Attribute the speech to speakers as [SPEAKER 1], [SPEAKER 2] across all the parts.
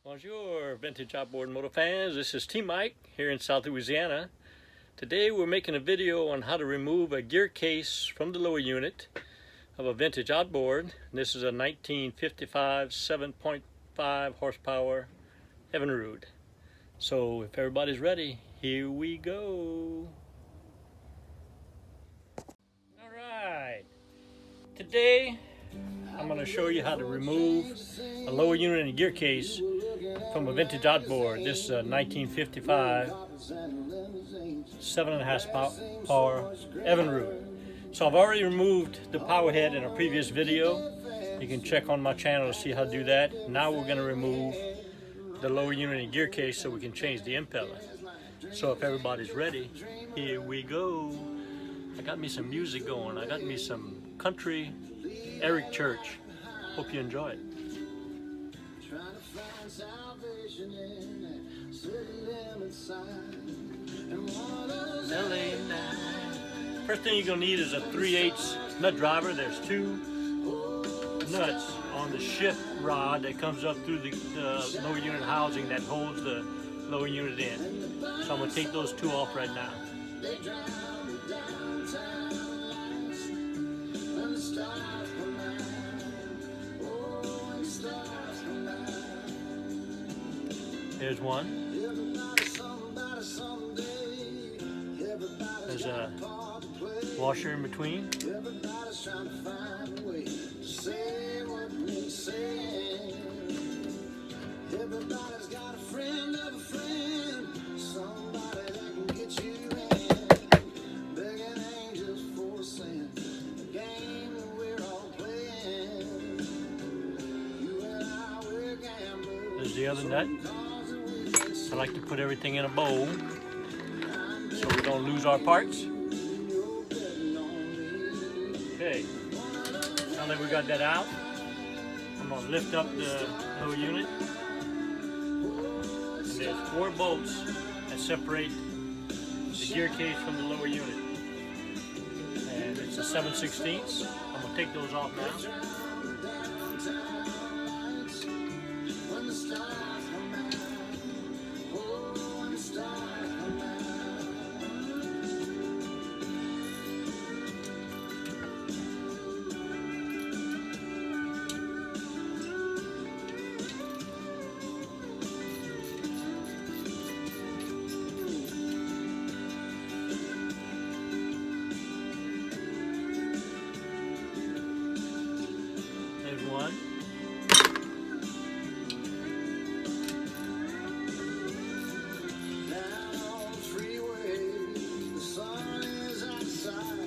[SPEAKER 1] Bonjour, vintage outboard moto fans. This is T-Mike here in South Louisiana. Today we're making a video on how to remove a gear case from the lower unit of a vintage outboard. This is a 1955 7.5 horsepower Evinrude. So if everybody's ready, here we go. All right. Today I'm going to show you how to remove a lower unit and gear case from a vintage outboard. This is a 1955 7.5 power Evinrude. So I've already removed the power head in a previous video. You can check on my channel to see how to do that. Now we're going to remove the lower unit and gear case so we can change the impeller. So if everybody's ready, here we go. I got me some music going. I got me some country Eric Church. Hope you enjoy it. First thing you're going to need is a 3/8 nut driver. There's two nuts on the shift rod that comes up through the lower unit housing that holds the lower unit in. So I'm going to take those two off right now. There's one. There's a washer in between. Everybody's got a friend of a friend, somebody that can get you in. Begging angels for sin, the game that we're all playing. You and I, we're gamblers. There's the other nut. I like to put everything in a bowl so we don't lose our parts. Okay, now that we got that out, I'm going to lift up the lower unit. And there's 4 bolts that separate the gear case from the lower unit. And it's a 7/16. I'm going to take those off now. One. Down freeway, the sun is outside.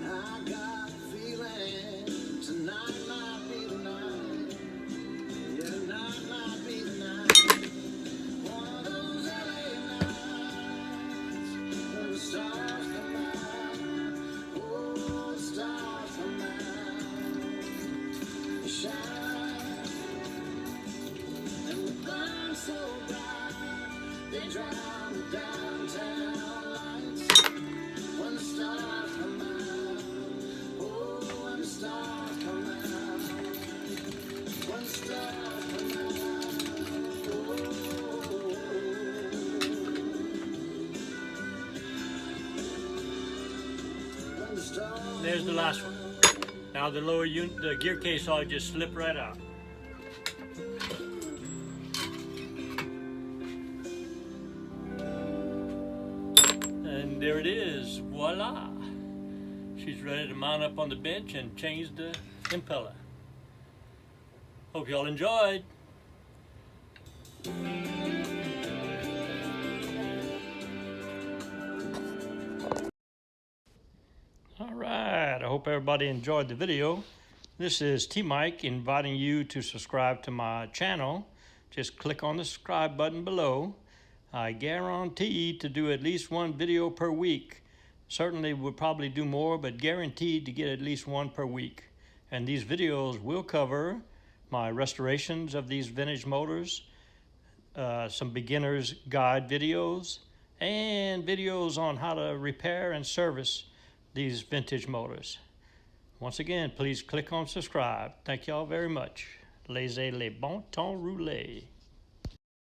[SPEAKER 1] I got a feeling tonight might be the night. Yeah, tonight might be the night. One of those LA nights when the stars come out. Oh, the stars come out. And the burn so bright, they drown the downtown lights. When the stars come out, oh, when the stars come out, when the stars come out, oh. There's the last one. Now the lower unit, the gear case ought to just slip right out. And there it is, voila! She's ready to mount up on the bench and change the impeller. Hope y'all enjoyed. Alright, I hope everybody enjoyed the video. This is T-Mike inviting you to subscribe to my channel. Just click on the subscribe button below. I guarantee to do at least one video per week. Certainly we'll probably do more, but guaranteed to get at least one per week. And these videos will cover my restorations of these vintage motors, some beginner's guide videos, and videos on how to repair and service these vintage motors. Once again, please click on subscribe. Thank y'all very much. Laissez les bon temps rouler.